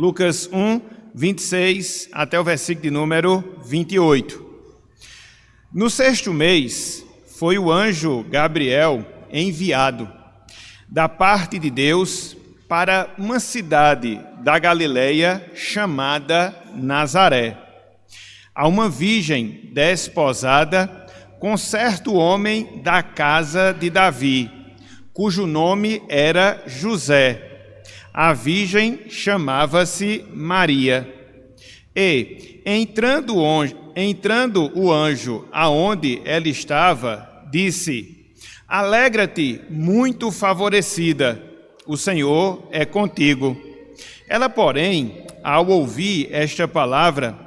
Lucas 1, 26 até o versículo de número 28. No 6º mês, foi o anjo Gabriel enviado da parte de Deus para uma cidade da Galileia chamada Nazaré, a uma virgem desposada com certo homem da casa de Davi, cujo nome era José. A virgem chamava-se Maria. E, entrando o anjo aonde ela estava, disse: Alegra-te, muito favorecida, o Senhor é contigo. Ela, porém, ao ouvir esta palavra,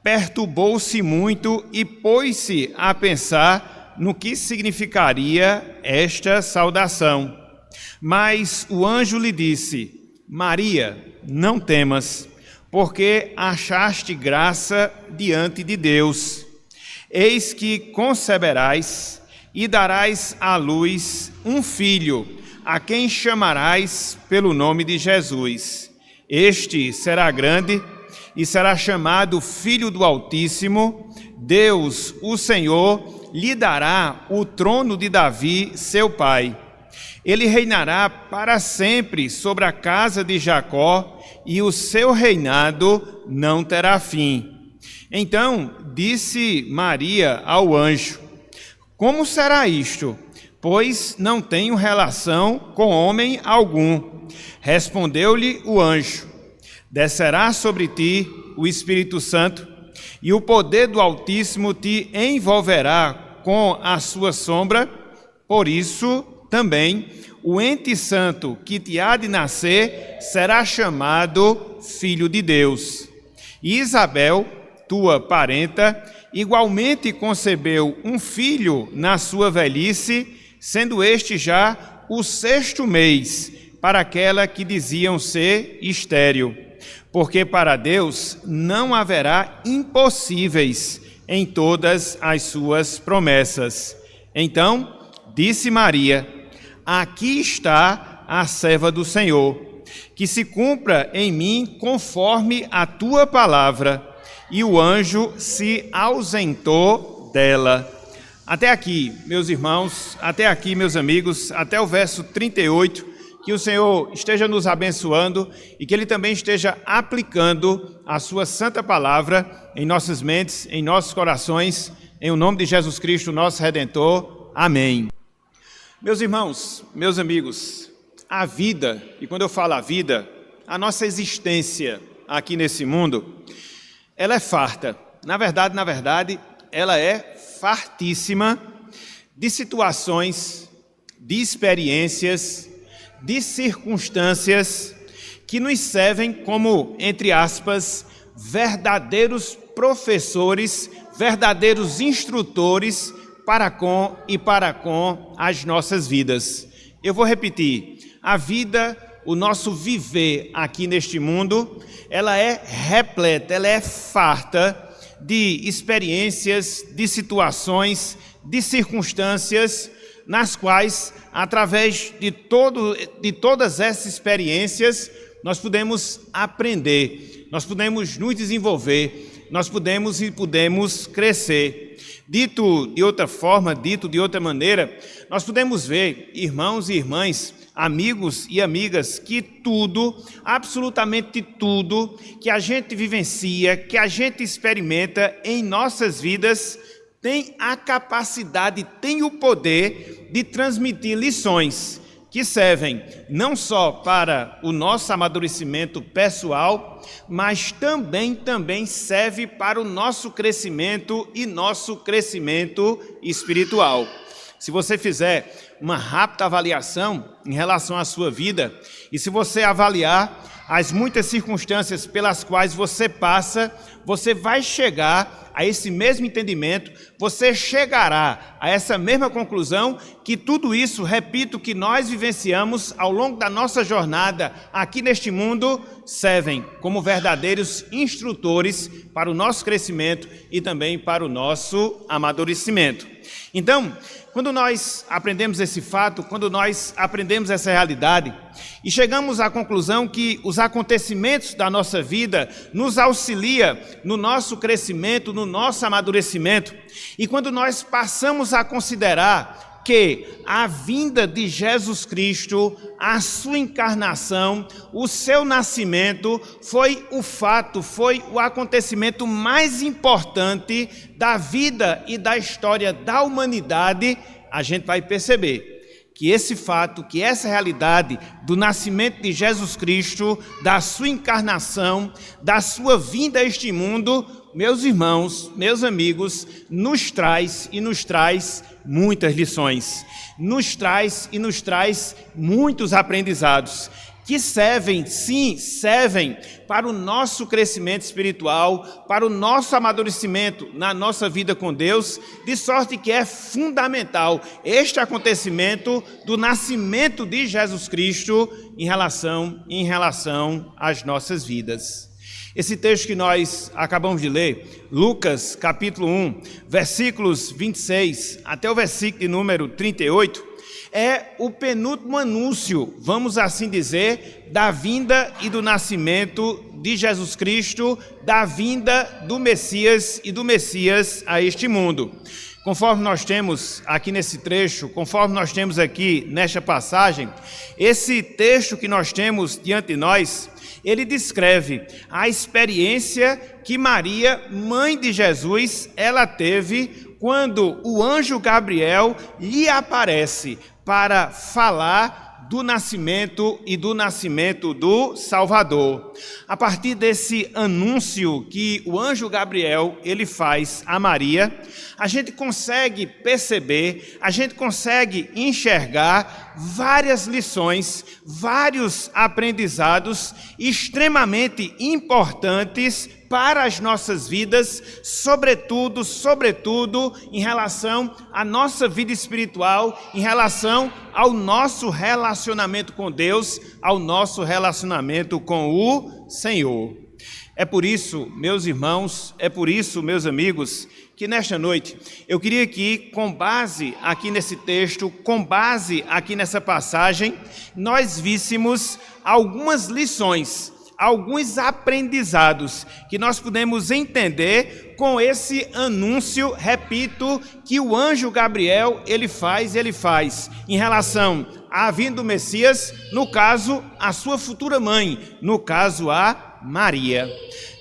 perturbou-se muito e pôs-se a pensar no que significaria esta saudação. Mas o anjo lhe disse: Maria, não temas, porque achaste graça diante de Deus. Eis que conceberás e darás à luz um filho, a quem chamarás pelo nome de Jesus. Este será grande e será chamado Filho do Altíssimo. Deus, o Senhor, lhe dará o trono de Davi, seu pai. Ele reinará para sempre sobre a casa de Jacó, e o seu reinado não terá fim. Então disse Maria ao anjo: Como será isto? Pois não tenho relação com homem algum. Respondeu-lhe o anjo: Descerá sobre ti o Espírito Santo, e o poder do Altíssimo te envolverá com a sua sombra. Por isso também o ente santo que te há de nascer será chamado Filho de Deus. E Isabel, tua parenta, igualmente concebeu um filho na sua velhice, sendo este já o 6º mês, para aquela que diziam ser estéril. Porque para Deus não haverá impossíveis em todas as suas promessas. Então disse Maria: Aqui está a serva do Senhor, que se cumpra em mim conforme a tua palavra. E o anjo se ausentou dela. Até aqui, meus irmãos, até aqui, meus amigos, até o verso 38, que o Senhor esteja nos abençoando e que Ele também esteja aplicando a sua santa palavra em nossas mentes, em nossos corações, em o nome de Jesus Cristo, nosso Redentor. Amém. Meus irmãos, meus amigos, a vida, e quando eu falo a vida, a nossa existência aqui nesse mundo, ela é farta. Na verdade, ela é fartíssima de situações, de experiências, de circunstâncias que nos servem como, entre aspas, verdadeiros professores, verdadeiros instrutores para com as nossas vidas. Eu vou repetir: a vida, o nosso viver aqui neste mundo, ela é repleta, ela é farta de experiências, de situações, de circunstâncias, nas quais, através de todas essas experiências, nós podemos aprender, nós podemos nos desenvolver, nós podemos crescer. Dito de outra forma, dito de outra maneira, nós podemos ver, irmãos e irmãs, amigos e amigas, que tudo, absolutamente tudo que a gente vivencia, que a gente experimenta em nossas vidas, tem a capacidade, tem o poder de transmitir lições que servem não só para o nosso amadurecimento pessoal, mas também serve para o nosso crescimento e nosso crescimento espiritual. Se você fizer uma rápida avaliação em relação à sua vida, e se você avaliar as muitas circunstâncias pelas quais você passa, você vai chegar a esse mesmo entendimento, você chegará a essa mesma conclusão, que tudo isso, repito, que nós vivenciamos ao longo da nossa jornada aqui neste mundo, servem como verdadeiros instrutores para o nosso crescimento e também para o nosso amadurecimento. Então, quando nós aprendemos esse fato, quando nós aprendemos essa realidade e chegamos à conclusão que os acontecimentos da nossa vida nos auxilia no nosso crescimento, no nosso amadurecimento, e quando nós passamos a considerar que a vinda de Jesus Cristo, a sua encarnação, o seu nascimento foi o fato, foi o acontecimento mais importante da vida e da história da humanidade, a gente vai perceber que esse fato, que essa realidade do nascimento de Jesus Cristo, da sua encarnação, da sua vinda a este mundo, meus irmãos, meus amigos, nos traz muitas lições, nos traz muitos aprendizados, que servem para o nosso crescimento espiritual, para o nosso amadurecimento na nossa vida com Deus, de sorte que é fundamental este acontecimento do nascimento de Jesus Cristo em relação às nossas vidas. Esse texto que nós acabamos de ler, Lucas capítulo 1, versículos 26 até o versículo de número 38, é o penúltimo anúncio, vamos assim dizer, da vinda e do nascimento de Jesus Cristo, da vinda do Messias e do Messias a este mundo. Conforme nós temos aqui nesse trecho, conforme nós temos aqui nesta passagem, esse texto que nós temos diante de nós, ele descreve a experiência que Maria, mãe de Jesus, ela teve quando o anjo Gabriel lhe aparece para falar do nascimento e do nascimento do Salvador. A partir desse anúncio que o anjo Gabriel ele faz a Maria, a gente consegue perceber, a gente consegue enxergar várias lições, vários aprendizados extremamente importantes para as nossas vidas, sobretudo em relação à nossa vida espiritual, em relação ao nosso relacionamento com Deus, ao nosso relacionamento com o Senhor. É por isso, meus irmãos, é por isso, meus amigos, que nesta noite eu queria que, com base aqui nesse texto, com base aqui nessa passagem, nós víssemos algumas lições, alguns aprendizados que nós podemos entender com esse anúncio, repito, que o anjo Gabriel ele faz em relação à vinda do Messias, no caso, a sua futura mãe, no caso, a Maria.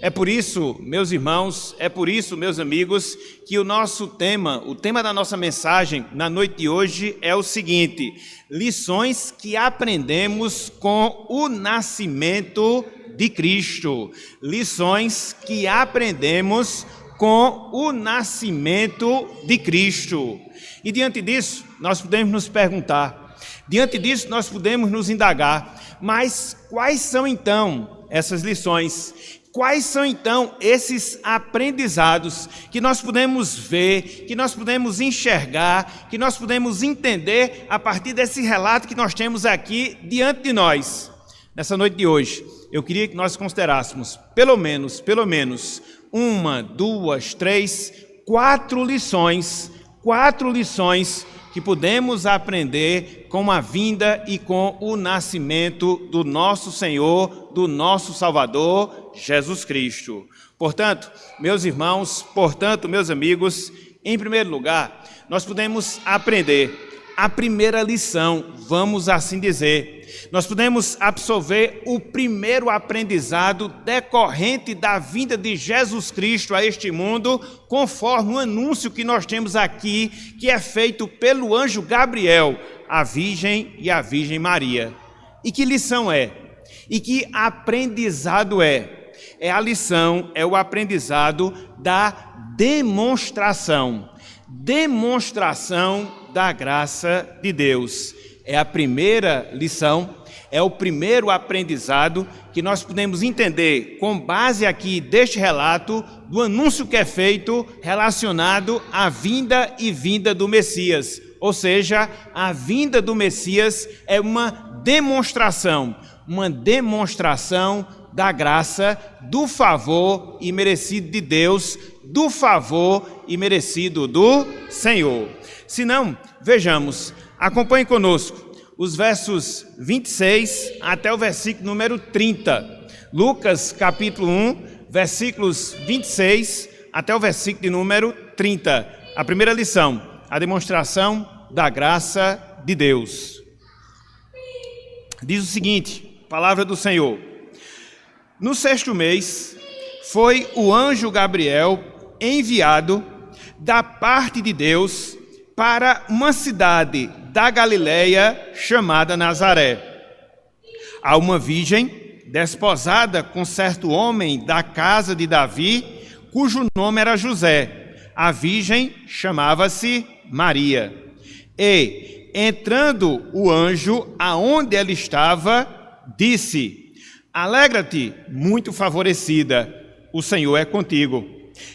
É por isso, meus irmãos, é por isso, meus amigos, que o nosso tema, o tema da nossa mensagem na noite de hoje é o seguinte: lições que aprendemos com o nascimento de Cristo. Lições que aprendemos com o nascimento de Cristo. E diante disso, nós podemos nos perguntar, diante disso nós podemos nos indagar, mas quais são então essas lições? Quais são então esses aprendizados que nós podemos ver, que nós podemos enxergar, que nós podemos entender a partir desse relato que nós temos aqui diante de nós? Nessa noite de hoje, eu queria que nós considerássemos pelo menos, 1, 2, 3, 4 lições que podemos aprender com a vinda e com o nascimento do nosso Senhor, do nosso Salvador, Jesus Cristo. Portanto, meus irmãos, meus amigos, em primeiro lugar, nós podemos aprender a primeira lição, vamos assim dizer. Nós podemos absorver o primeiro aprendizado decorrente da vinda de Jesus Cristo a este mundo, conforme o anúncio que nós temos aqui, que é feito pelo anjo Gabriel, à Virgem e à Virgem Maria. E que lição é? E que aprendizado é? É a lição, é o aprendizado da demonstração da graça de Deus. É a primeira lição, é o primeiro aprendizado que nós podemos entender com base aqui deste relato, do anúncio que é feito relacionado à vinda do Messias. Ou seja, a vinda do Messias é uma demonstração da graça, do favor imerecido de Deus, do favor imerecido do Senhor. Se não, vejamos, acompanhe conosco os versos 26 até o versículo número 30. Lucas capítulo 1, versículos 26 até o versículo de número 30. A primeira lição, a demonstração da graça de Deus. Diz o seguinte, palavra do Senhor. No 6º mês, foi o anjo Gabriel enviado da parte de Deus para uma cidade da Galileia chamada Nazaré, a uma virgem desposada com certo homem da casa de Davi, cujo nome era José. A virgem chamava-se Maria. E, entrando o anjo aonde ela estava, disse: Alegra-te, muito favorecida, o Senhor é contigo.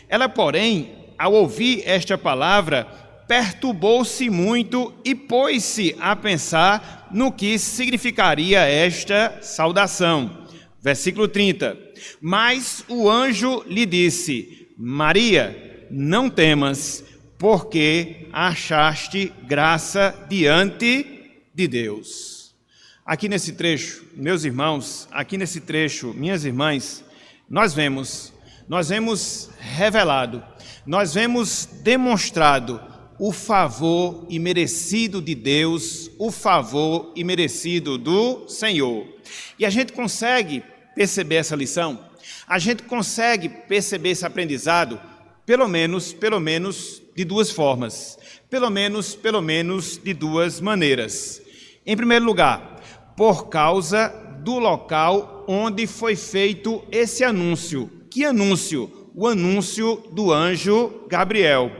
Ela, porém, ao ouvir esta palavra, perturbou-se muito e pôs-se a pensar no que significaria esta saudação. Versículo 30. Mas o anjo lhe disse: Maria, não temas, porque achaste graça diante de Deus. Aqui nesse trecho, meus irmãos, aqui nesse trecho, minhas irmãs, nós vemos revelado, nós vemos demonstrado o favor imerecido de Deus, o favor imerecido do Senhor. E a gente consegue perceber essa lição, a gente consegue perceber esse aprendizado, pelo menos de duas formas, pelo menos de duas maneiras. Em primeiro lugar, por causa do local onde foi feito esse anúncio. Que anúncio? O anúncio do anjo Gabriel.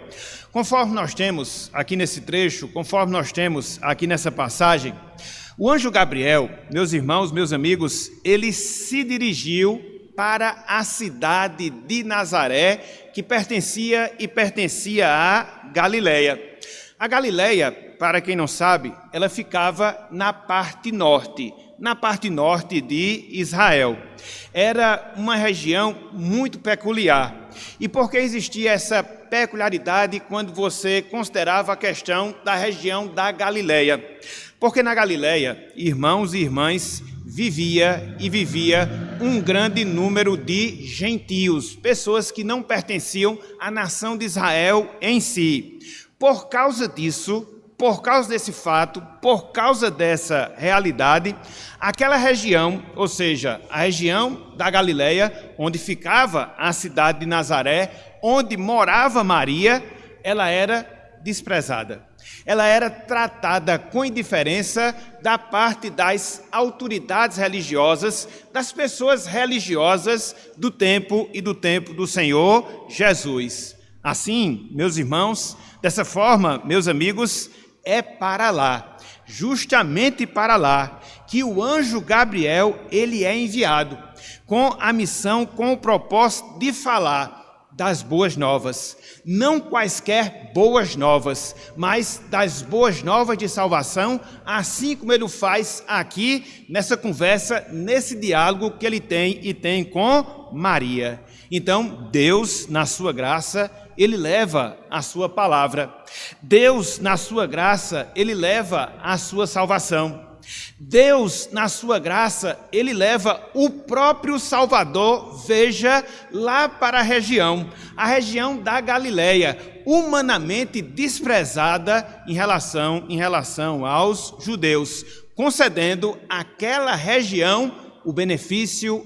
Conforme nós temos aqui nesse trecho, conforme nós temos aqui nessa passagem, o anjo Gabriel, meus irmãos, meus amigos, ele se dirigiu para a cidade de Nazaré, que pertencia à Galileia. A Galileia, para quem não sabe, ela ficava na parte norte de Israel. Era uma região muito peculiar. E por que existia essa peculiaridade quando você considerava a questão da região da Galileia? Porque na Galileia, irmãos e irmãs, vivia um grande número de gentios, pessoas que não pertenciam à nação de Israel em si. Por causa disso, por causa desse fato, por causa dessa realidade, aquela região, ou seja, a região da Galileia, onde ficava a cidade de Nazaré, onde morava Maria, ela era desprezada. Ela era tratada com indiferença da parte das autoridades religiosas, das pessoas religiosas do tempo do Senhor Jesus. Assim, meus irmãos, dessa forma, meus amigos, é para lá, justamente para lá, que o anjo Gabriel, ele é enviado, com a missão, com o propósito de falar das boas novas, não quaisquer boas novas, mas das boas novas de salvação, assim como ele faz aqui nessa conversa, nesse diálogo que ele tem com Maria. Então, Deus, na sua graça, ele leva a sua palavra. Deus, na sua graça, ele leva a sua salvação. Deus, na sua graça, ele leva o próprio Salvador, veja, lá para a região da Galileia, humanamente desprezada em relação aos judeus, concedendo àquela região o benefício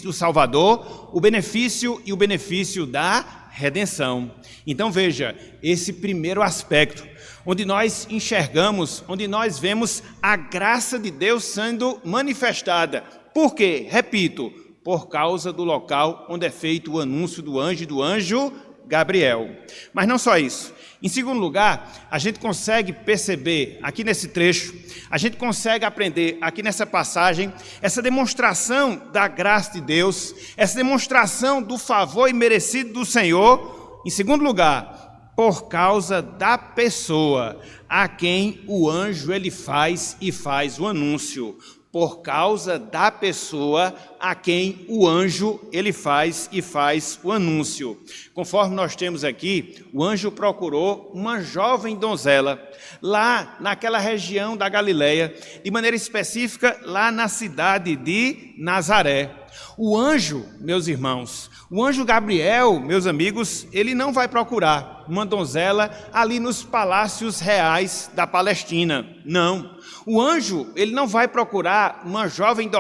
do Salvador, o benefício da redenção. Então veja, esse primeiro aspecto, onde nós enxergamos, onde nós vemos a graça de Deus sendo manifestada. Por quê? Repito, por causa do local onde é feito o anúncio do anjo Gabriel. Mas não só isso. Em segundo lugar, a gente consegue perceber aqui nesse trecho, a gente consegue aprender aqui nessa passagem, essa demonstração da graça de Deus, essa demonstração do favor imerecido do Senhor. Em segundo lugar, por causa da pessoa a quem o anjo ele faz o anúncio. por causa da pessoa a quem o anjo ele faz o anúncio. Conforme nós temos aqui, o anjo procurou uma jovem donzela lá naquela região da Galileia, de maneira específica lá na cidade de Nazaré. O anjo, meus irmãos, o anjo Gabriel, meus amigos, ele não vai procurar uma donzela ali nos palácios reais da Palestina, não. O anjo, ele não vai procurar uma jovem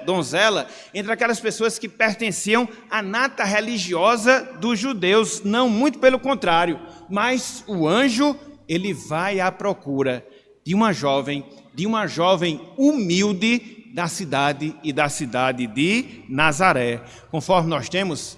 donzela entre aquelas pessoas que pertenciam à nata religiosa dos judeus, não, muito pelo contrário, mas o anjo, ele vai à procura de uma jovem humilde da cidade de Nazaré. Conforme nós temos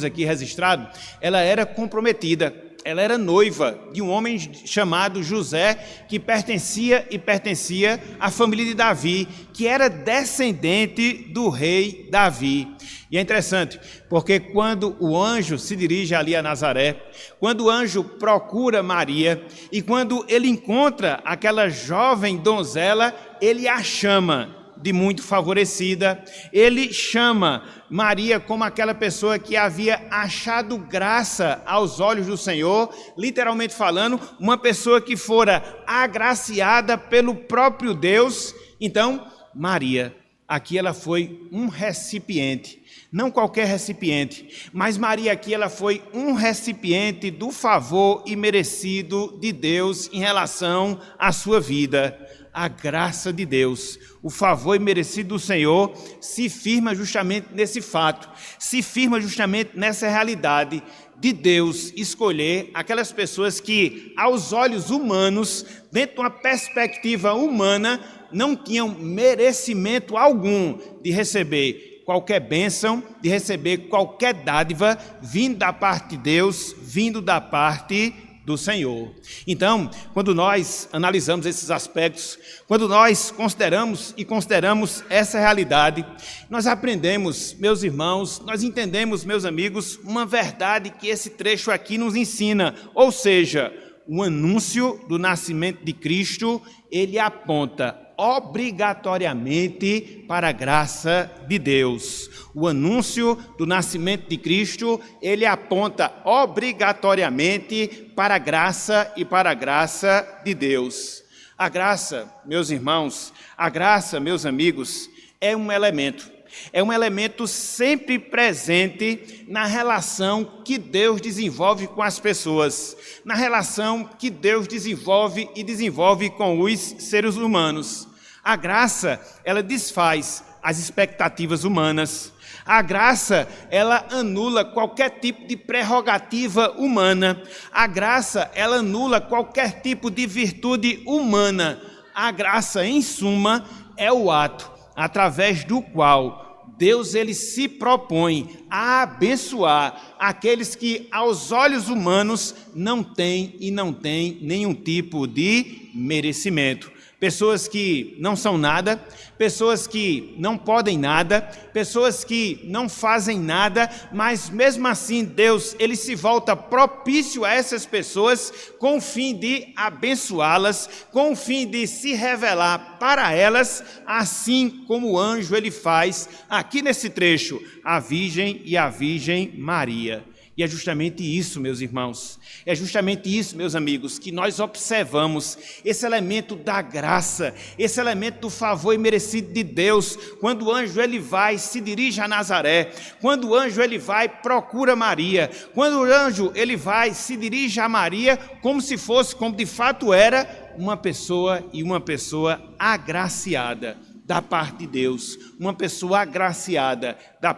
aqui registrado, ela era comprometida, ela era noiva de um homem chamado José, que pertencia à família de Davi, que era descendente do rei Davi. E é interessante, porque quando o anjo se dirige ali a Nazaré, quando o anjo procura Maria, e quando ele encontra aquela jovem donzela, ele a chama de muito favorecida, ele chama Maria como aquela pessoa que havia achado graça aos olhos do Senhor, literalmente falando, uma pessoa que fora agraciada pelo próprio Deus. Então, Maria, aqui ela foi um recipiente, não qualquer recipiente, mas Maria aqui ela foi um recipiente do favor imerecido de Deus em relação à sua vida. A graça de Deus, o favor imerecido do Senhor se firma justamente nesse fato, se firma justamente nessa realidade de Deus escolher aquelas pessoas que, aos olhos humanos, dentro de uma perspectiva humana, não tinham merecimento algum de receber qualquer bênção, de receber qualquer dádiva vindo da parte de Deus, vindo da parte do Senhor. Então, quando nós analisamos esses aspectos, quando nós consideramos essa realidade, nós aprendemos, meus irmãos, nós entendemos, meus amigos, uma verdade que esse trecho aqui nos ensina, ou seja, o anúncio do nascimento de Cristo, ele aponta obrigatoriamente para a graça de Deus. O anúncio do nascimento de Cristo, ele aponta obrigatoriamente para a graça e para a graça de Deus. A graça, meus irmãos, a graça, meus amigos, é um elemento sempre presente na relação que Deus desenvolve com as pessoas, na relação que Deus desenvolve com os seres humanos. A graça, ela desfaz as expectativas humanas. A graça, ela anula qualquer tipo de prerrogativa humana. A graça, ela anula qualquer tipo de virtude humana. A graça, em suma, é o ato através do qual Deus ele se propõe a abençoar aqueles que aos olhos humanos não têm nenhum tipo de merecimento. Pessoas que não são nada, pessoas que não podem nada, pessoas que não fazem nada, mas mesmo assim Deus ele se volta propício a essas pessoas com o fim de abençoá-las, com o fim de se revelar para elas, assim como o anjo ele faz aqui nesse trecho, a Virgem e a Virgem Maria. E é justamente isso, meus irmãos, é justamente isso, meus amigos, que nós observamos, esse elemento da graça, esse elemento do favor imerecido de Deus, quando o anjo ele vai, se dirige a Nazaré, quando o anjo ele vai, procura Maria, quando o anjo ele vai, se dirige a Maria, como se fosse, como de fato era, uma pessoa agraciada da parte de Deus, uma pessoa agraciada da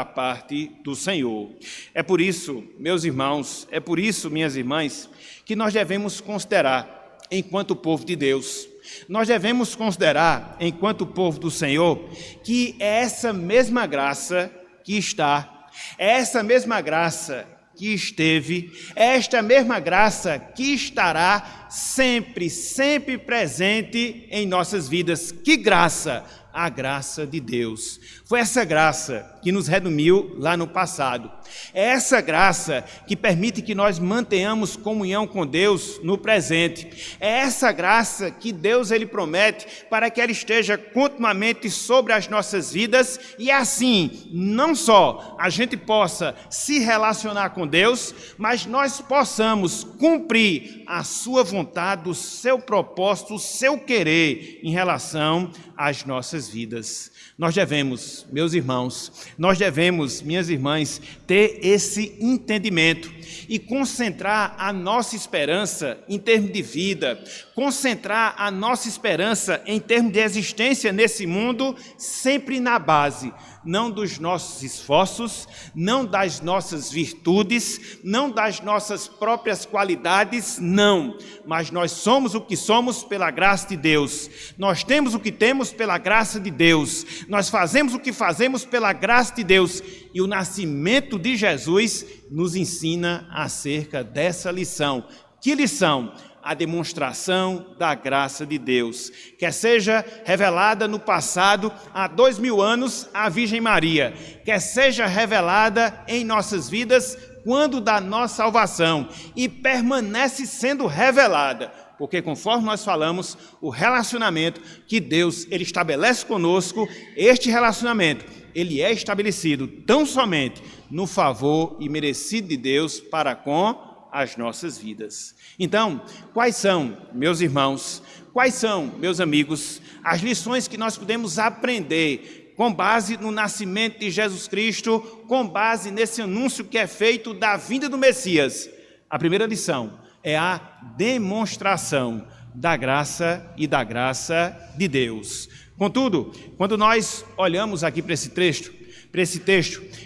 parte do Senhor. É por isso, meus irmãos, é por isso, minhas irmãs, que nós devemos considerar, enquanto povo de Deus, nós devemos considerar, enquanto povo do Senhor, que é essa mesma graça que está, é essa mesma graça que esteve, é esta mesma graça que estará sempre presente em nossas vidas. Que graça? A graça de Deus. Foi essa graça que nos redimiu lá no passado. É essa graça que permite que nós mantenhamos comunhão com Deus no presente. É essa graça que Deus ele promete para que ela esteja continuamente sobre as nossas vidas e assim, não só a gente possa se relacionar com Deus, mas nós possamos cumprir a sua vontade, o seu propósito, o seu querer em relação às nossas vidas. Nós devemos, meus irmãos, nós devemos, minhas irmãs, ter esse entendimento e concentrar a nossa esperança em termos de vida, concentrar a nossa esperança em termos de existência nesse mundo, sempre na base, não dos nossos esforços, não das nossas virtudes, não das nossas próprias qualidades, não, mas nós somos o que somos pela graça de Deus, nós temos o que temos pela graça de Deus, nós fazemos o que fazemos pela graça de Deus, e o nascimento de Jesus nos ensina acerca dessa lição. Que lição? A demonstração da graça de Deus, quer seja revelada no passado, há 2000 anos, a Virgem Maria, quer seja revelada em nossas vidas, quando da nossa salvação, e permanece sendo revelada, porque conforme nós falamos, o relacionamento que Deus ele estabelece conosco, este relacionamento, ele é estabelecido tão somente no favor e merecido de Deus para com as nossas vidas. Então, quais são, meus irmãos, quais são, meus amigos, as lições que nós podemos aprender com base no nascimento de Jesus Cristo, com base nesse anúncio que é feito da vinda do Messias? A primeira lição é a demonstração da graça e da graça de Deus. Contudo, quando nós olhamos aqui para esse texto,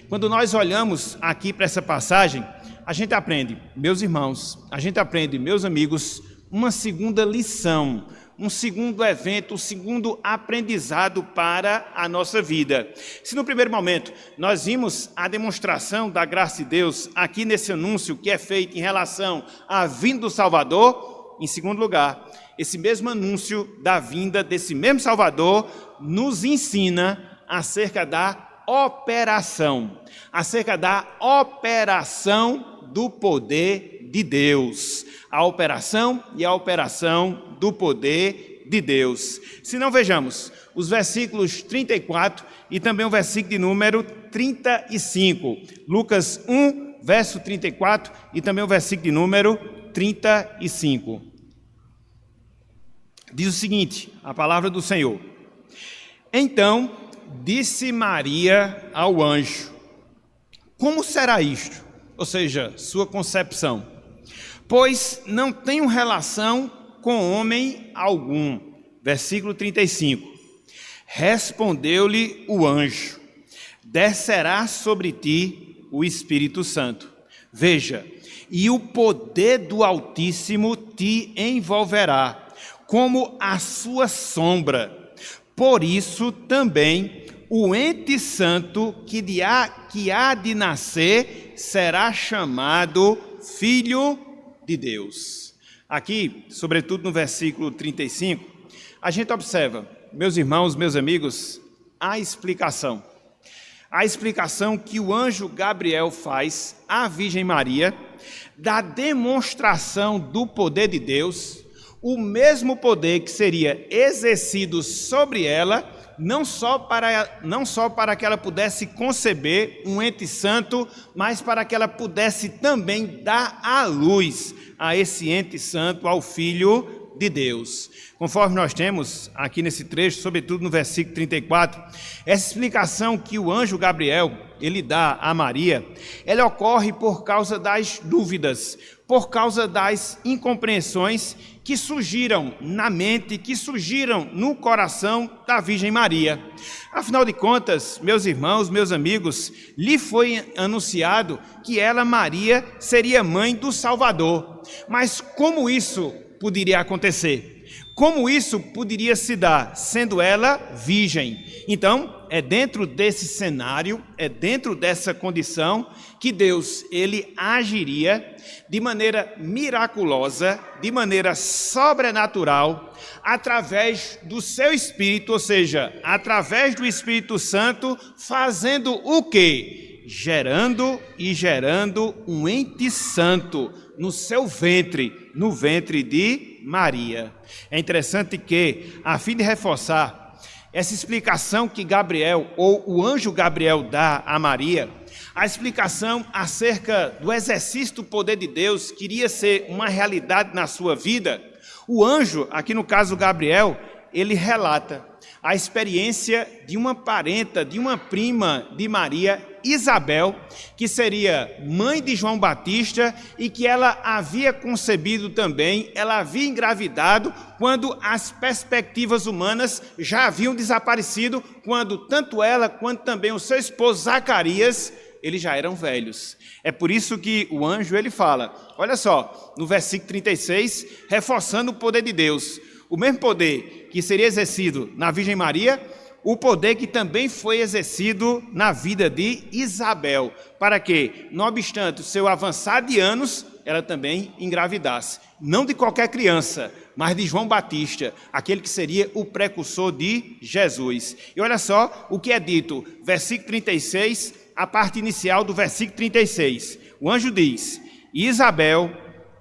quando nós olhamos aqui para essa passagem, a gente aprende, meus irmãos, a gente aprende, meus amigos, uma segunda lição, um segundo evento, um segundo aprendizado para a nossa vida. Se no primeiro momento nós vimos a demonstração da graça de Deus aqui nesse anúncio que é feito em relação à vinda do Salvador, em segundo lugar, esse mesmo anúncio da vinda desse mesmo Salvador nos ensina acerca da operação do poder de Deus, a operação do poder de Deus. Se não, vejamos os versículos 34 e também o versículo de número 35, Lucas 1, verso 34 e também o versículo de número 35. Diz o seguinte, a palavra do Senhor: Então disse Maria ao anjo: Como será isto? Ou seja, sua concepção. Pois não tenho relação com homem algum. Versículo 35. Respondeu-lhe o anjo: Descerá sobre ti o Espírito Santo. Veja, e o poder do Altíssimo te envolverá, como a sua sombra. Por isso também o ente santo que há de nascer será chamado Filho de Deus. Aqui, sobretudo no versículo 35, a gente observa, meus irmãos, meus amigos, a explicação que o anjo Gabriel faz à Virgem Maria da demonstração do poder de Deus, o mesmo poder que seria exercido sobre ela, não só para que ela pudesse conceber um ente santo, mas para que ela pudesse também dar à luz a esse ente santo, ao Filho de Deus. Conforme nós temos aqui nesse trecho, sobretudo no versículo 34, essa explicação que o anjo Gabriel ele dá a Maria, ela ocorre por causa das dúvidas, por causa das incompreensões que surgiram na mente, que surgiram no coração da Virgem Maria. Afinal de contas, meus irmãos, meus amigos, lhe foi anunciado que ela, Maria, seria mãe do Salvador. Mas como isso poderia acontecer? Como isso poderia se dar, sendo ela virgem? Então, é dentro desse cenário, é dentro dessa condição que Deus, ele agiria de maneira miraculosa, de maneira sobrenatural, através do seu Espírito, ou seja, através do Espírito Santo, fazendo o quê? Gerando um ente santo no seu ventre, no ventre de Maria. É interessante que, a fim de reforçar essa explicação que Gabriel, ou o anjo Gabriel, dá a Maria, a explicação acerca do exercício do poder de Deus queria ser uma realidade na sua vida. O anjo, aqui no caso Gabriel, ele relata a experiência de uma parenta, de uma prima de Maria, Isabel, que seria mãe de João Batista e que ela havia concebido também, ela havia engravidado quando as perspectivas humanas já haviam desaparecido, quando tanto ela quanto também o seu esposo Zacarias, eles já eram velhos. É por isso que o anjo ele fala, olha só, no versículo 36, reforçando o poder de Deus, o mesmo poder que seria exercido na Virgem Maria, o poder que também foi exercido na vida de Isabel, para que, não obstante o seu avançar de anos, ela também engravidasse. Não de qualquer criança, mas de João Batista, aquele que seria o precursor de Jesus. E olha só o que é dito, versículo 36, a parte inicial do versículo 36. O anjo diz, Isabel,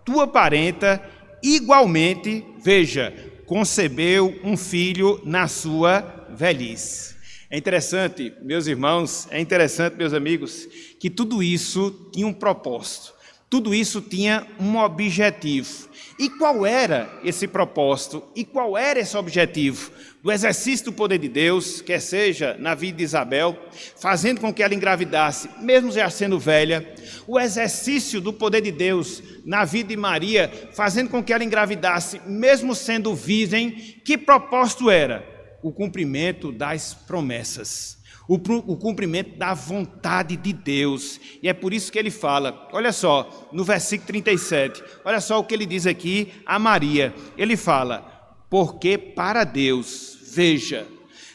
tua parenta, igualmente, veja, concebeu um filho na sua velhice. É interessante, meus irmãos, é interessante, meus amigos, que tudo isso tinha um propósito, tudo isso tinha um objetivo. E qual era esse propósito? E qual era esse objetivo? Do exercício do poder de Deus, quer seja na vida de Isabel, fazendo com que ela engravidasse, mesmo já sendo velha, o exercício do poder de Deus na vida de Maria, fazendo com que ela engravidasse, mesmo sendo virgem, que propósito era? O cumprimento das promessas, o cumprimento da vontade de Deus. E é por isso que ele fala, olha só, no versículo 37, olha só o que ele diz aqui a Maria. Ele fala, porque para Deus, veja,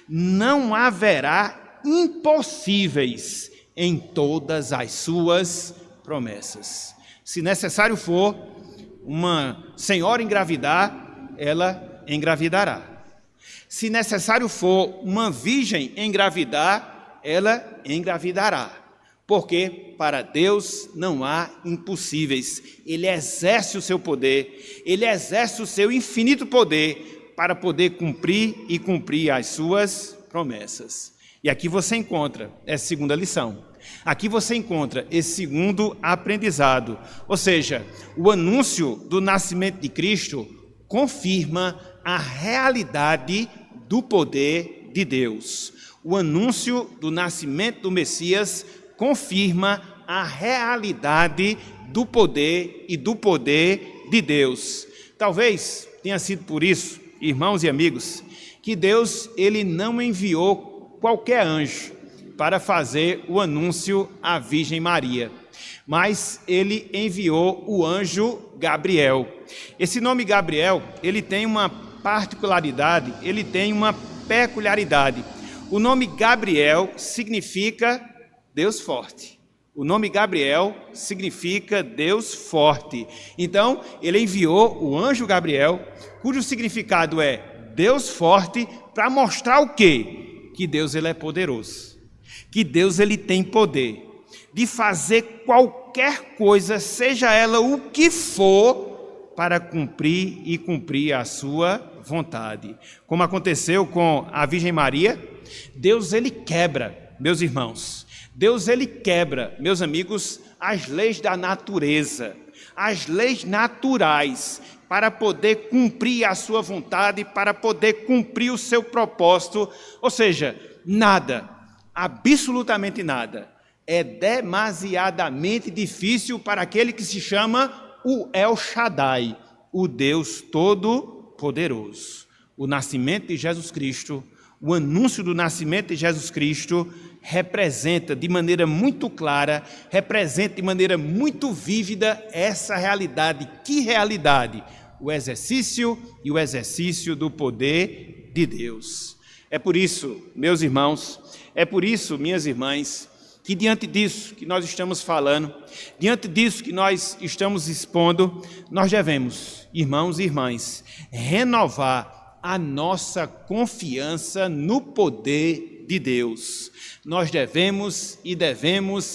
não haverá impossíveis em todas as suas promessas. Se necessário for uma senhora engravidar, ela engravidará. Se necessário for uma virgem engravidar, ela engravidará. Porque para Deus não há impossíveis. Ele exerce o seu poder, ele exerce o seu infinito poder para poder cumprir as suas promessas. E aqui você encontra essa segunda lição. Aqui você encontra esse segundo aprendizado. Ou seja, o anúncio do nascimento de Cristo confirma a realidade do poder de Deus. O anúncio do nascimento do Messias confirma a realidade do poder e do poder de Deus. Talvez tenha sido por isso, irmãos e amigos, que Deus ele não enviou qualquer anjo para fazer o anúncio à Virgem Maria, mas ele enviou o anjo Gabriel. Esse nome Gabriel, ele tem uma particularidade, ele tem uma peculiaridade. O nome Gabriel significa Deus forte. O nome Gabriel significa Deus forte. Então, ele enviou o anjo Gabriel, cujo significado é Deus forte, para mostrar o quê? Que Deus ele é poderoso. Que Deus ele tem poder de fazer qualquer coisa, seja ela o que for, para cumprir a sua vontade. Como aconteceu com a Virgem Maria, Deus ele quebra, meus irmãos, Deus ele quebra, meus amigos, as leis da natureza, as leis naturais, para poder cumprir a sua vontade, para poder cumprir o seu propósito. Ou seja, nada, absolutamente nada, é demasiadamente difícil para aquele que se chama o El Shaddai, o Deus Todo-Poderoso. O nascimento de Jesus Cristo, o anúncio do nascimento de Jesus Cristo representa de maneira muito clara, representa de maneira muito vívida essa realidade. Que realidade? o exercício e o exercício do poder de Deus. É por isso, meus irmãos, é por isso, minhas irmãs, que diante disso que nós estamos falando, diante disso que nós estamos expondo, nós devemos, irmãos e irmãs, renovar a nossa confiança no poder de Deus. Nós devemos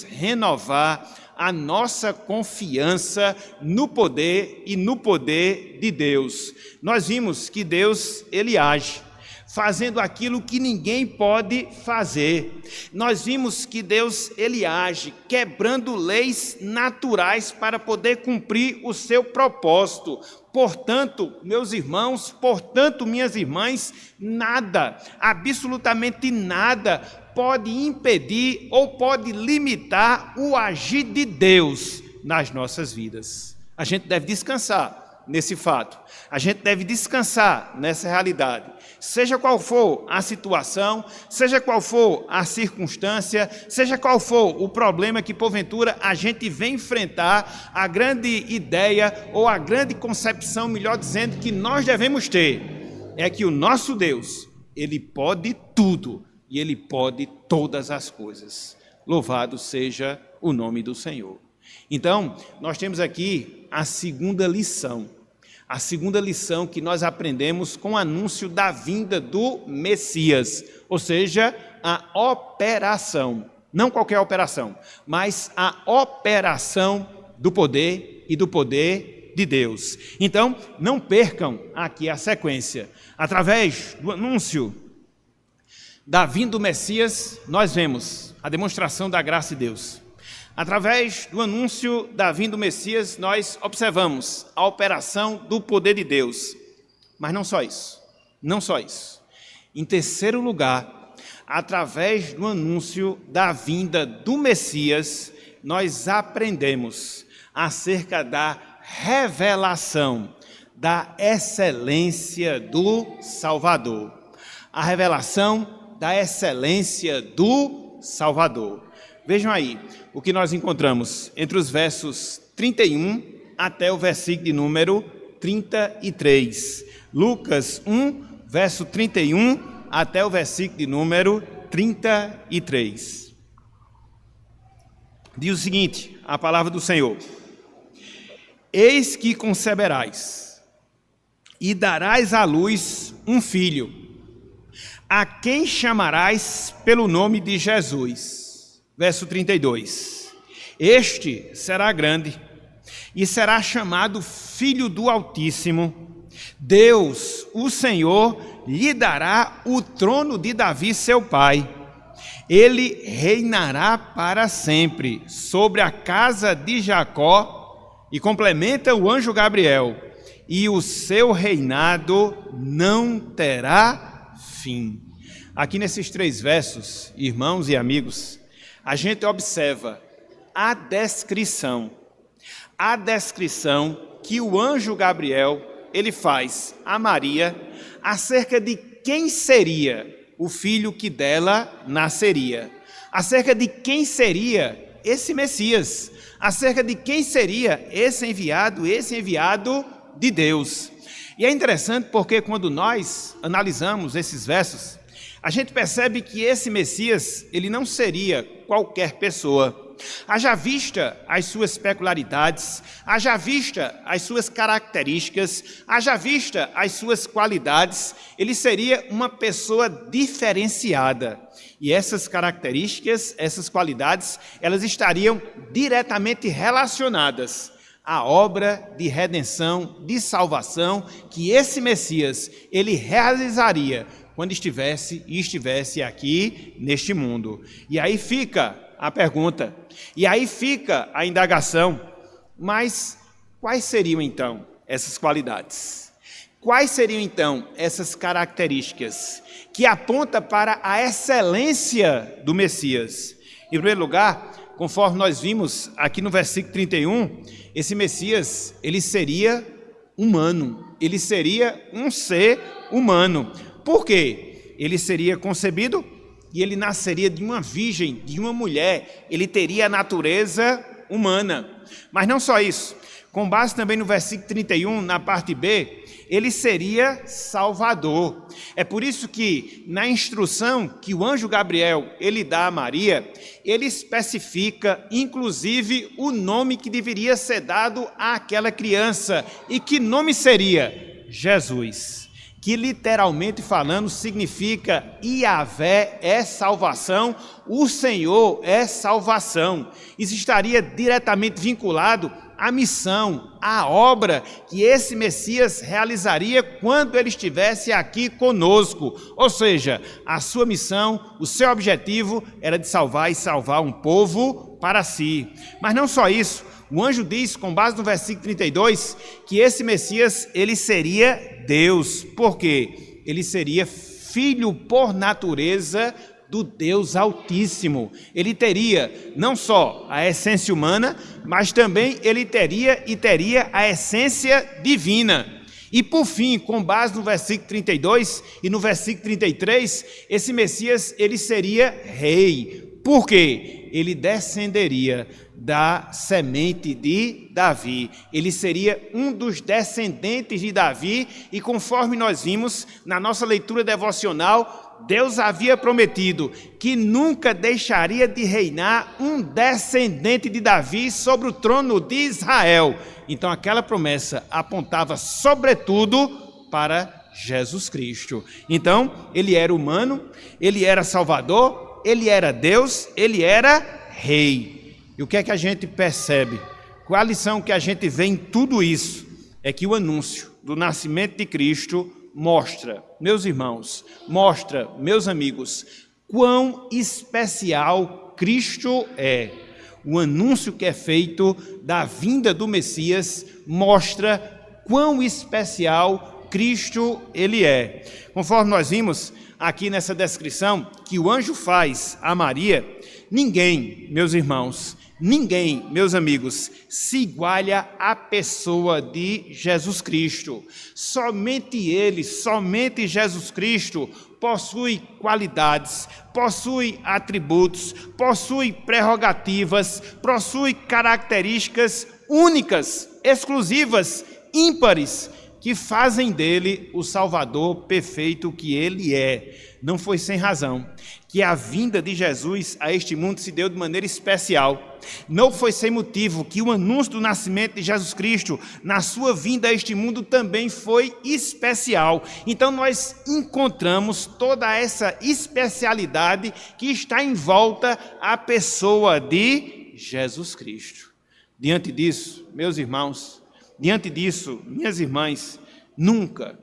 renovar a nossa confiança no poder e no poder de Deus. Nós vimos que Deus, ele age fazendo aquilo que ninguém pode fazer. Nós vimos que Deus, ele age quebrando leis naturais para poder cumprir o seu propósito. Portanto, meus irmãos, portanto, minhas irmãs, nada, absolutamente nada, pode impedir ou pode limitar o agir de Deus nas nossas vidas. A gente deve descansar nesse fato, a gente deve descansar nessa realidade. Seja qual for a situação, seja qual for a circunstância, seja qual for o problema que porventura a gente vem enfrentar, a grande ideia ou a grande concepção, melhor dizendo, que nós devemos ter, é que o nosso Deus, ele pode tudo e ele pode todas as coisas. Louvado seja o nome do Senhor. Então, nós temos aqui a segunda lição. A segunda lição que nós aprendemos com o anúncio da vinda do Messias, ou seja, a operação, não qualquer operação, mas a operação do poder e do poder de Deus. Então, não percam aqui a sequência. Através do anúncio da vinda do Messias, nós vemos a demonstração da graça de Deus. Através do anúncio da vinda do Messias, nós observamos a operação do poder de Deus. Mas não só isso, não só isso. Em terceiro lugar, através do anúncio da vinda do Messias, nós aprendemos acerca da revelação da excelência do Salvador. A revelação da excelência do Salvador. Vejam aí o que nós encontramos entre os versos 31 até o versículo de número 33. Lucas 1, verso 31 até o versículo de número 33. Diz o seguinte, a palavra do Senhor: Eis que conceberás e darás à luz um filho, a quem chamarás pelo nome de Jesus. Verso 32, este será grande e será chamado Filho do Altíssimo. Deus, o Senhor, lhe dará o trono de Davi, seu pai. Ele reinará para sempre sobre a casa de Jacó, e complementa o anjo Gabriel, e o seu reinado não terá fim. Aqui nesses 3 versos, irmãos e amigos, a gente observa a descrição que o anjo Gabriel, ele faz a Maria acerca de quem seria o filho que dela nasceria, acerca de quem seria esse Messias, acerca de quem seria esse enviado de Deus. E é interessante porque quando nós analisamos esses versos, a gente percebe que esse Messias, ele não seria qualquer pessoa. Haja vista as suas peculiaridades, haja vista as suas características, haja vista as suas qualidades, ele seria uma pessoa diferenciada. E essas características, essas qualidades, elas estariam diretamente relacionadas à obra de redenção, de salvação, que esse Messias, ele realizaria quando estivesse aqui neste mundo. E aí fica a pergunta, e aí fica a indagação, mas quais seriam então essas qualidades? Quais seriam então essas características que apontam para a excelência do Messias? Em primeiro lugar, conforme nós vimos aqui no versículo 31, esse Messias, ele seria humano, ele seria um ser humano. Por quê? Ele seria concebido e ele nasceria de uma virgem, de uma mulher. Ele teria a natureza humana. Mas não só isso. com base também no versículo 31, na parte B, ele seria Salvador. É por isso que na instrução que o anjo Gabriel ele dá a Maria, ele especifica inclusive o nome que deveria ser dado àquela criança. E que nome seria? Jesus, que literalmente falando significa Iavé é salvação, o Senhor é salvação. Isso estaria diretamente vinculado à missão, à obra que esse Messias realizaria quando ele estivesse aqui conosco. Ou seja, a sua missão, o seu objetivo era de salvar e salvar um povo para si. Mas não só isso, o anjo diz, com base no versículo 32, que esse Messias, ele seria Deus. Por quê? Ele seria filho por natureza do Deus Altíssimo. Ele teria não só a essência humana, mas também ele teria a essência divina. E por fim, com base no versículo 32 e no versículo 33, esse Messias, ele seria rei. Por quê? Ele descenderia da semente de Davi. Ele seria um dos descendentes de Davi e conforme nós vimos na nossa leitura devocional, Deus havia prometido que nunca deixaria de reinar um descendente de Davi sobre o trono de Israel. Então aquela promessa apontava sobretudo para Jesus Cristo. Então ele era humano, ele era Salvador, ele era Deus, ele era Rei. E o que é que a gente percebe? Qual a lição que a gente vê em tudo isso? É que o anúncio do nascimento de Cristo mostra, meus irmãos, mostra, meus amigos, quão especial Cristo é. O anúncio que é feito da vinda do Messias mostra quão especial Cristo ele é. Conforme nós vimos aqui nessa descrição que o anjo faz a Maria, ninguém, meus irmãos, ninguém, meus amigos, se iguala à pessoa de Jesus Cristo. Somente Ele, somente Jesus Cristo possui qualidades, possui atributos, possui prerrogativas, possui características únicas, exclusivas, ímpares, que fazem dele o Salvador perfeito que ele é. Não foi sem razão que a vinda de Jesus a este mundo se deu de maneira especial. Não foi sem motivo que o anúncio do nascimento de Jesus Cristo na sua vinda a este mundo também foi especial. Então nós encontramos toda essa especialidade que está em volta à pessoa de Jesus Cristo. Diante disso, meus irmãos, diante disso, minhas irmãs, nunca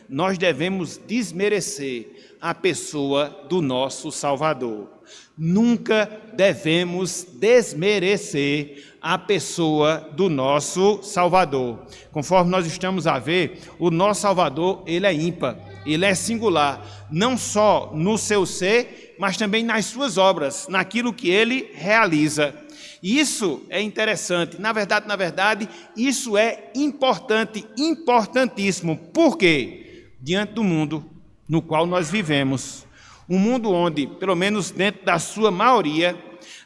nós devemos desmerecer a pessoa do nosso Salvador. Nunca devemos desmerecer a pessoa do nosso Salvador. Conforme nós estamos a ver, o nosso Salvador, ele é ímpar, ele é singular, não só no seu ser, mas também nas suas obras, naquilo que ele realiza. Isso é interessante, na verdade, isso é importante, importantíssimo. Por quê? Diante do mundo no qual nós vivemos, um mundo onde, pelo menos dentro da sua maioria,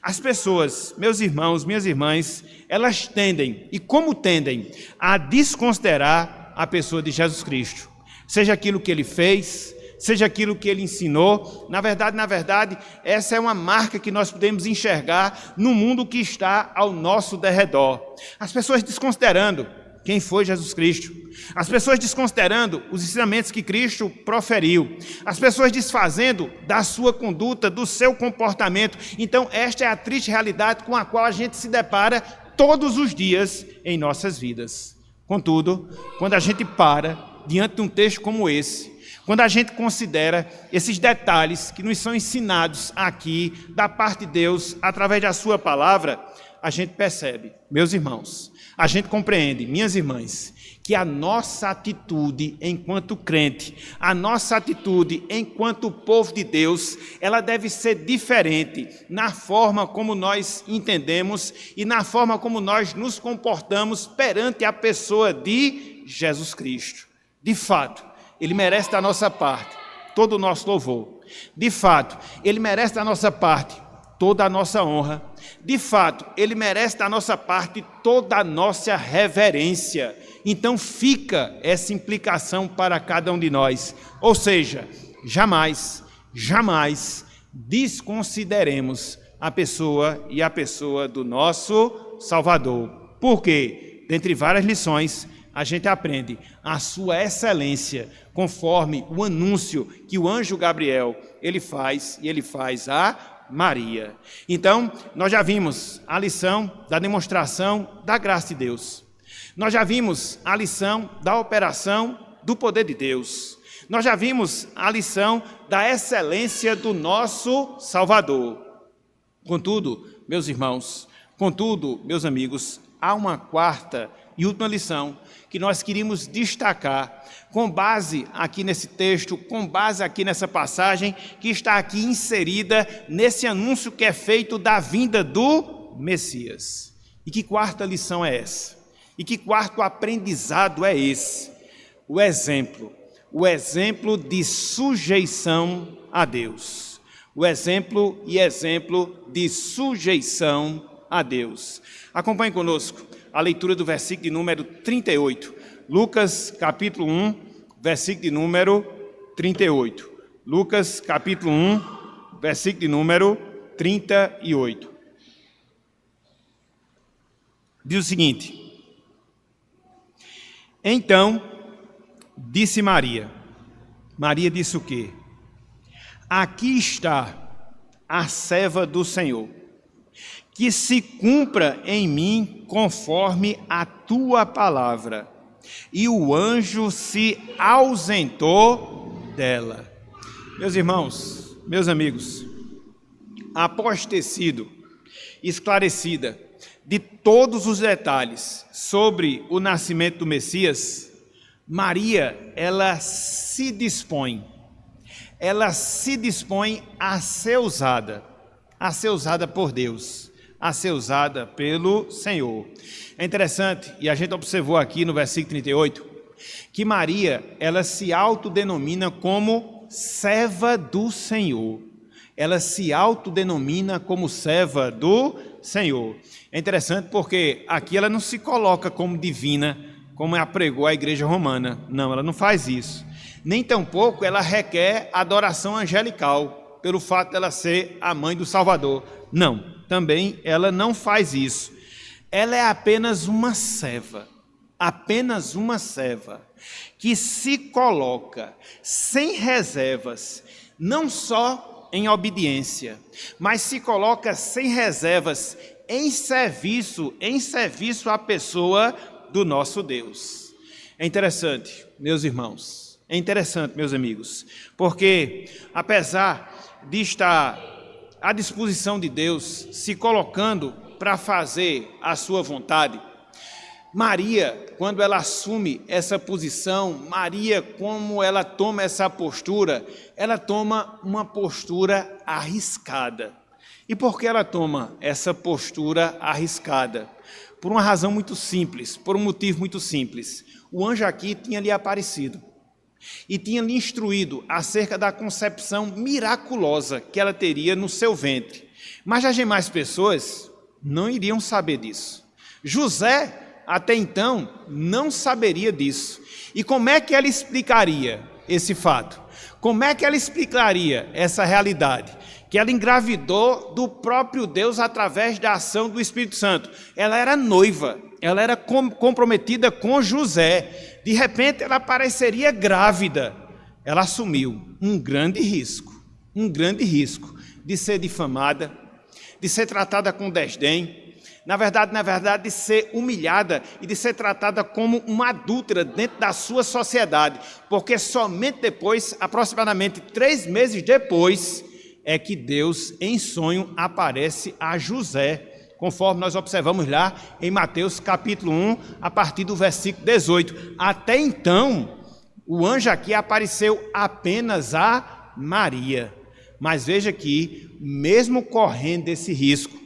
as pessoas, meus irmãos, minhas irmãs, elas tendem, e como tendem, a desconsiderar a pessoa de Jesus Cristo, seja aquilo que ele fez, seja aquilo que ele ensinou. Na verdade, essa é uma marca que nós podemos enxergar no mundo que está ao nosso derredor. As pessoas desconsiderando quem foi Jesus Cristo, as pessoas desconsiderando os ensinamentos que Cristo proferiu, as pessoas desfazendo da sua conduta, do seu comportamento. Então, esta é a triste realidade com a qual a gente se depara todos os dias em nossas vidas. Contudo, quando a gente para diante de um texto como esse, quando a gente considera esses detalhes que nos são ensinados aqui da parte de Deus através da sua palavra, a gente percebe, meus irmãos, a gente compreende, minhas irmãs, que a nossa atitude enquanto crente, a nossa atitude enquanto povo de Deus, ela deve ser diferente na forma como nós entendemos e na forma como nós nos comportamos perante a pessoa de Jesus Cristo. De fato, ele merece da nossa parte todo o nosso louvor. De fato, ele merece da nossa parte toda a nossa honra. De fato, ele merece da nossa parte toda a nossa reverência. Então fica essa implicação para cada um de nós. Ou seja, jamais desconsideremos a pessoa do nosso Salvador. Por quê? Dentre várias lições, a gente aprende a sua excelência, conforme o anúncio que o anjo Gabriel ele faz a Maria. Então, nós já vimos a lição da demonstração da graça de Deus. Nós já vimos a lição da operação do poder de Deus. Nós já vimos a lição da excelência do nosso Salvador. Contudo, meus irmãos, meus amigos, há uma quarta e última lição que nós queríamos destacar, com base aqui nesse texto, com base aqui nessa passagem, que está aqui inserida nesse anúncio que é feito da vinda do Messias. E que quarta lição é essa? E que quarto aprendizado é esse? O exemplo de sujeição a Deus. O exemplo de sujeição a Deus. Acompanhe conosco a leitura do versículo de número 38. Lucas, capítulo 1, versículo de número 38. Lucas, capítulo 1, versículo de número 38. Diz o seguinte: Então, disse Maria. Maria disse o quê? Aqui está a serva do Senhor. Que se cumpra em mim conforme a tua palavra. E o anjo se ausentou dela. Meus irmãos, meus amigos, após ter sido esclarecida de todos os detalhes sobre o nascimento do Messias, Maria, ela se dispõe a ser usada por Deus, a ser usada pelo Senhor. É interessante, e a gente observou aqui no versículo 38, que Maria, ela se autodenomina como serva do Senhor. Ela se autodenomina como serva do Senhor. É interessante porque aqui ela não se coloca como divina, como apregou a igreja romana. Não, ela não faz isso. Nem tampouco ela requer adoração angelical, pelo fato dela ser a mãe do Salvador. Não, também ela não faz isso. Ela é apenas uma serva, que se coloca sem reservas, não só em obediência, mas se coloca sem reservas em serviço à pessoa do nosso Deus. É interessante, meus irmãos, meus amigos, porque apesar de estar à disposição de Deus, se colocando para fazer a sua vontade, Maria, quando ela assume essa posição, Maria, como ela toma essa postura, ela toma uma postura arriscada. E por que ela toma essa postura arriscada? Por uma razão muito simples, por um motivo muito simples. O anjo aqui tinha lhe aparecido e tinha lhe instruído acerca da concepção miraculosa que ela teria no seu ventre. Mas as demais pessoas não iriam saber disso. José, até então, não saberia disso. E como é que ela explicaria esse fato? Como é que ela explicaria essa realidade? Que ela engravidou do próprio Deus através da ação do Espírito Santo. Ela era noiva, ela era comprometida com José. De repente, ela apareceria grávida. Ela assumiu um grande risco de ser difamada, de ser tratada com desdém, na verdade, de ser humilhada e de ser tratada como uma adúltera dentro da sua sociedade, porque somente depois, aproximadamente 3 meses depois, é que Deus, em sonho, aparece a José, conforme nós observamos lá em Mateus capítulo 1, a partir do versículo 18. Até então, o anjo aqui apareceu apenas a Maria. Mas veja que, mesmo correndo esse risco,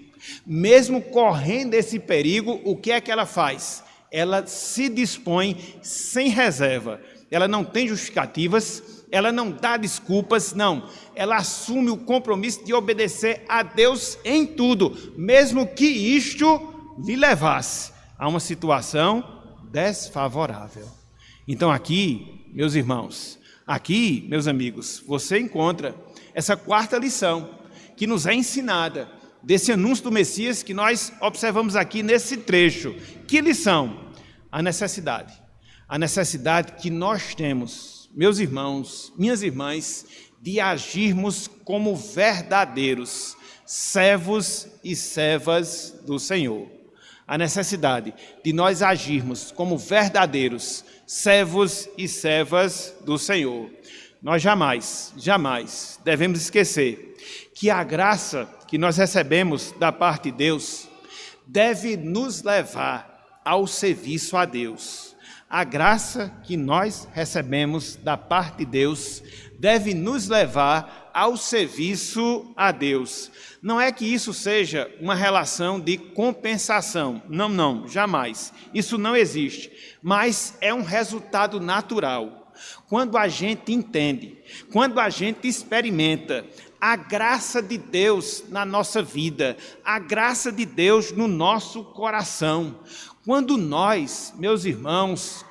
mesmo correndo esse perigo, o que é que ela faz? Ela se dispõe sem reserva. Ela não tem justificativas, ela não dá desculpas, não. Ela assume o compromisso de obedecer a Deus em tudo, mesmo que isto lhe levasse a uma situação desfavorável. Então aqui, meus irmãos, aqui, meus amigos, você encontra essa quarta lição que nos é ensinada desse anúncio do Messias que nós observamos aqui nesse trecho. Que lição? A necessidade que nós temos, meus irmãos, minhas irmãs, de agirmos como verdadeiros servos e servas do Senhor. A necessidade de nós agirmos como verdadeiros servos e servas do Senhor. Nós jamais devemos esquecer que a graça que nós recebemos da parte de Deus deve nos levar ao serviço a Deus. A graça que nós recebemos da parte de Deus deve nos levar ao serviço a Deus. Não é que isso seja uma relação de compensação. Não, jamais. Isso não existe. Mas é um resultado natural. Quando a gente entende, quando a gente experimenta a graça de Deus na nossa vida, a graça de Deus no nosso coração. Quando nós, meus irmãos,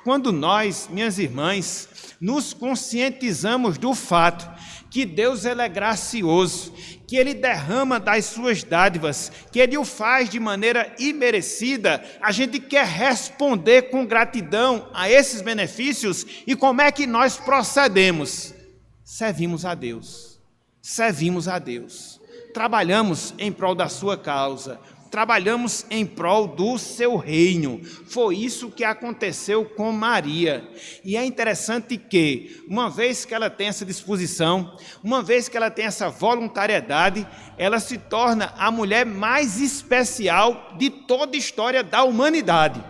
minhas irmãs, nos conscientizamos do fato que Deus ele é gracioso, que Ele derrama das suas dádivas, que Ele o faz de maneira imerecida, a gente quer responder com gratidão a esses benefícios. E como é que nós procedemos? Servimos a Deus, trabalhamos em prol da sua causa, trabalhamos em prol do seu reino. Foi isso que aconteceu com Maria. E é interessante que, uma vez que ela tem essa disposição, uma vez que ela tem essa voluntariedade, ela se torna a mulher mais especial de toda a história da humanidade.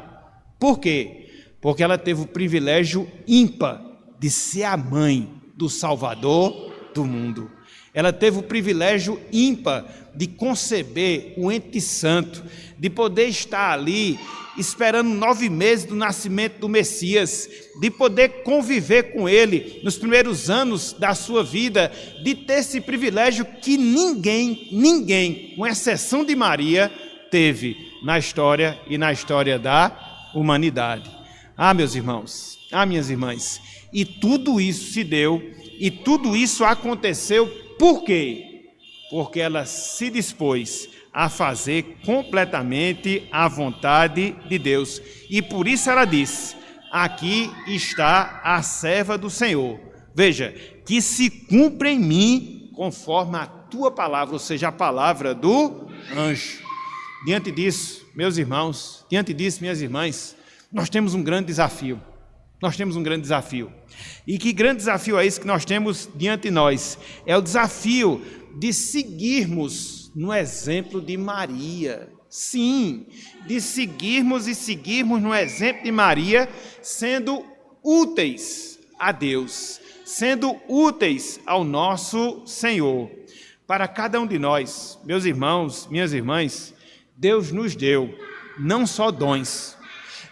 Por quê? Porque ela teve o privilégio ímpar de ser a mãe do Salvador do mundo. Ela teve o privilégio ímpar de conceber o ente santo, de poder estar ali esperando 9 meses do nascimento do Messias, de poder conviver com ele nos primeiros anos da sua vida, de ter esse privilégio que ninguém, com exceção de Maria, teve na história e na história da humanidade. Ah, meus irmãos, minhas irmãs, e tudo isso se deu, e tudo isso aconteceu. Por quê? Porque ela se dispôs a fazer completamente a vontade de Deus. E por isso ela disse: aqui está a serva do Senhor. Veja, que se cumpra em mim conforme a tua palavra, ou seja, a palavra do anjo. Diante disso, meus irmãos, minhas irmãs, nós temos um grande desafio. E que grande desafio é esse que nós temos diante de nós? É o desafio de seguirmos no exemplo de Maria. Sim, de seguirmos no exemplo de Maria, sendo úteis a Deus, sendo úteis ao nosso Senhor. Para cada um de nós, meus irmãos, minhas irmãs, Deus nos deu não só dons,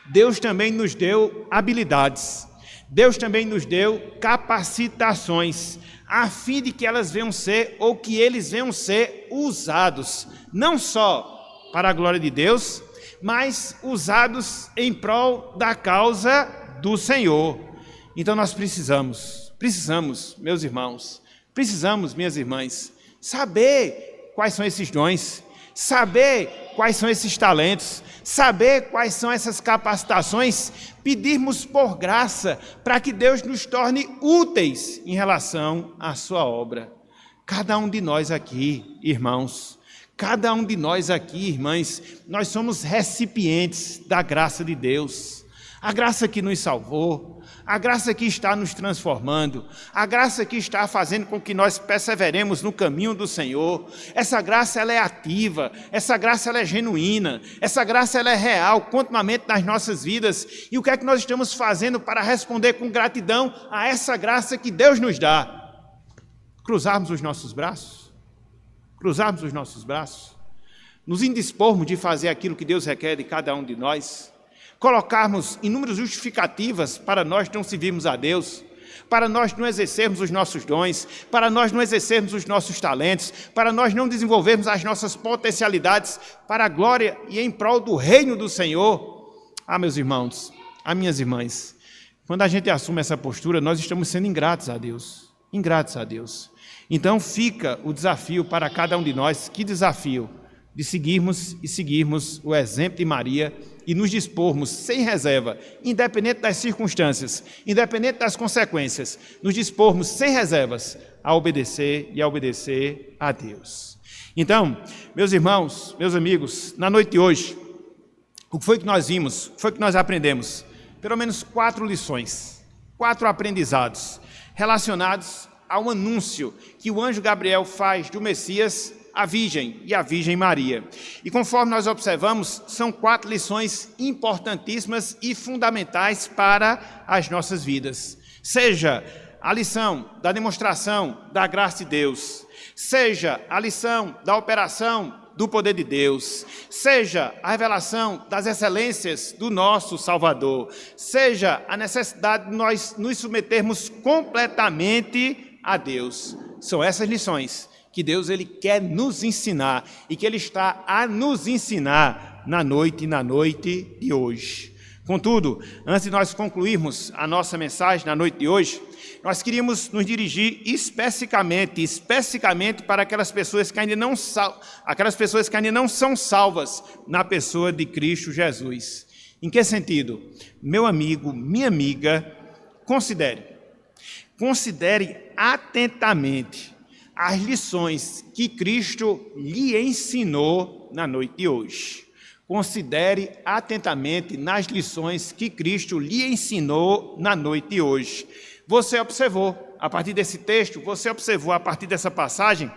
Deus também nos deu habilidades, Deus também nos deu capacitações, a fim de que elas venham ser, ou que eles venham ser usados, não só para a glória de Deus, mas usados em prol da causa do Senhor. Então nós precisamos, meus irmãos, minhas irmãs, saber quais são esses dons, saber quais são esses talentos, saber quais são essas capacitações, pedirmos por graça para que Deus nos torne úteis em relação à sua obra. Cada um de nós aqui, irmãos, cada um de nós aqui, irmãs, nós somos recipientes da graça de Deus. A graça que nos salvou, a graça que está nos transformando, a graça que está fazendo com que nós perseveremos no caminho do Senhor. Essa graça ela é ativa, essa graça ela é genuína, essa graça ela é real, continuamente nas nossas vidas. E o que é que nós estamos fazendo para responder com gratidão a essa graça que Deus nos dá? Cruzarmos os nossos braços, nos indispormos de fazer aquilo que Deus requer de cada um de nós, colocarmos inúmeras justificativas para nós não servirmos a Deus, para nós não exercermos os nossos dons, para nós não exercermos os nossos talentos, para nós não desenvolvermos as nossas potencialidades para a glória e em prol do reino do Senhor. Meus irmãos, minhas irmãs, quando a gente assume essa postura, nós estamos sendo ingratos a Deus. Então fica o desafio para cada um de nós, que desafio? De seguirmos o exemplo de Maria e nos dispormos sem reserva, independente das circunstâncias, independente das consequências, nos dispormos sem reservas a obedecer a Deus. Então, meus irmãos, meus amigos, na noite de hoje, o que foi que nós vimos? O que foi que nós aprendemos? Pelo menos 4 lições, 4 aprendizados relacionados ao anúncio que o anjo Gabriel faz do Messias à Virgem e à Virgem Maria. E conforme nós observamos, são 4 lições importantíssimas e fundamentais para as nossas vidas. Seja a lição da demonstração da graça de Deus, seja a lição da operação do poder de Deus, seja a revelação das excelências do nosso Salvador, seja a necessidade de nós nos submetermos completamente a Deus. São essas lições que Deus ele quer nos ensinar e que Ele está a nos ensinar na noite de hoje. Contudo, antes de nós concluirmos a nossa mensagem na noite de hoje, nós queríamos nos dirigir especificamente para aquelas pessoas que ainda não são salvas na pessoa de Cristo Jesus. Em que sentido? Meu amigo, minha amiga, considere atentamente as lições que Cristo lhe ensinou na noite de hoje. Considere atentamente nas lições que Cristo lhe ensinou na noite de hoje. Você observou, a partir desse texto, a partir dessa passagem,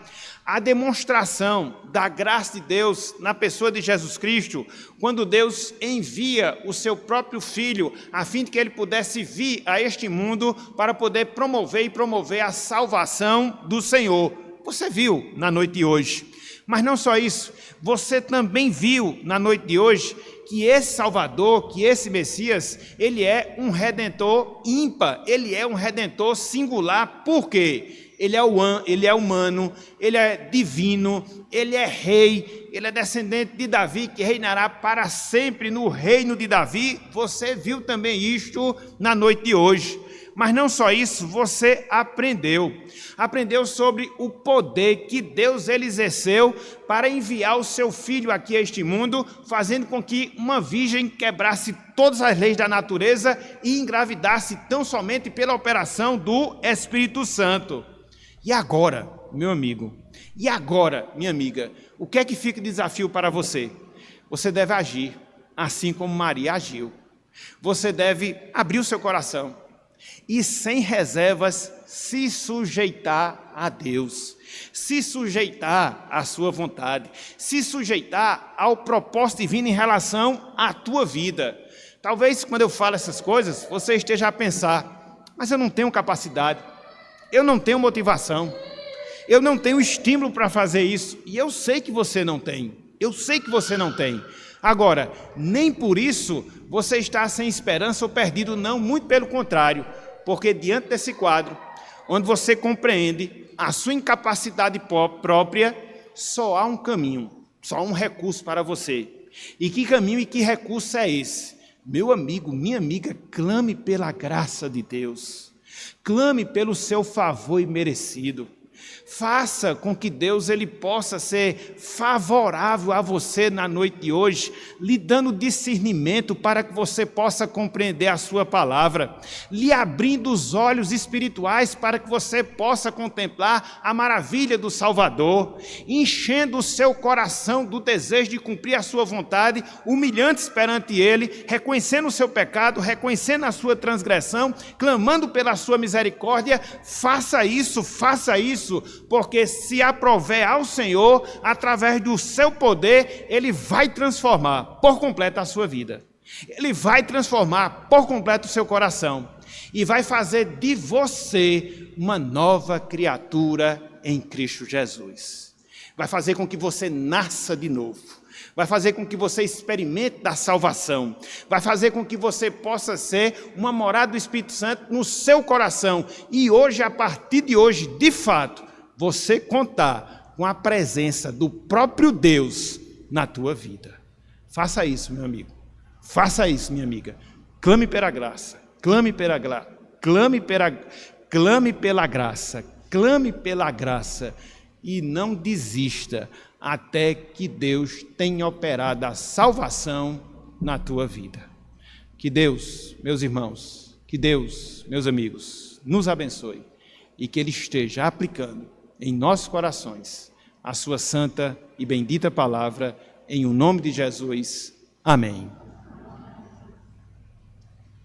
a demonstração da graça de Deus na pessoa de Jesus Cristo, quando Deus envia o seu próprio Filho, a fim de que ele pudesse vir a este mundo para poder promover a salvação do Senhor. Você viu na noite de hoje. Mas não só isso, você também viu na noite de hoje que esse Salvador, que esse Messias, ele é um Redentor ímpar, ele é um Redentor singular. Por quê? Ele é humano, ele é divino, ele é rei, ele é descendente de Davi, que reinará para sempre no reino de Davi. Você viu também isto na noite de hoje. Mas não só isso, você aprendeu sobre o poder que Deus ele exerceu para enviar o seu Filho aqui a este mundo, fazendo com que uma virgem quebrasse todas as leis da natureza e engravidasse tão somente pela operação do Espírito Santo. E agora, meu amigo, e agora, minha amiga, o que é que fica de desafio para você? Você deve agir assim como Maria agiu. Você deve abrir o seu coração e sem reservas se sujeitar a Deus, se sujeitar à sua vontade, se sujeitar ao propósito divino em relação à tua vida. Talvez quando eu falo essas coisas, você esteja a pensar, mas eu não tenho capacidade, eu não tenho motivação, eu não tenho estímulo para fazer isso. E eu sei que você não tem, Agora, nem por isso você está sem esperança ou perdido, não, muito pelo contrário, porque diante desse quadro, onde você compreende a sua incapacidade própria, só há um caminho, só há um recurso para você. E que caminho e que recurso é esse? Meu amigo, minha amiga, clame pela graça de Deus, clame pelo seu favor imerecido. Faça com que Deus ele possa ser favorável a você na noite de hoje, lhe dando discernimento para que você possa compreender a sua palavra, lhe abrindo os olhos espirituais para que você possa contemplar a maravilha do Salvador, enchendo o seu coração do desejo de cumprir a sua vontade, humilhando-se perante Ele, reconhecendo o seu pecado, reconhecendo a sua transgressão, clamando pela sua misericórdia. Faça isso, porque se aprover ao Senhor, através do seu poder, Ele vai transformar por completo a sua vida. Ele vai transformar por completo o seu coração e vai fazer de você uma nova criatura em Cristo Jesus. Vai fazer com que você nasça de novo. vai fazer com que você experimente da salvação, vai fazer com que você possa ser uma morada do Espírito Santo no seu coração. E hoje, a partir de hoje, de fato, você contar com a presença do próprio Deus na tua vida. Faça isso, meu amigo. Faça isso, minha amiga. Clame pela graça. Clame pela graça. Clame pela graça. Clame pela graça. E não desista até que Deus tenha operado a salvação na tua vida. Que Deus, meus irmãos, que Deus, meus amigos, nos abençoe e que Ele esteja aplicando em nossos corações a sua santa e bendita palavra, em o nome de Jesus. Amém.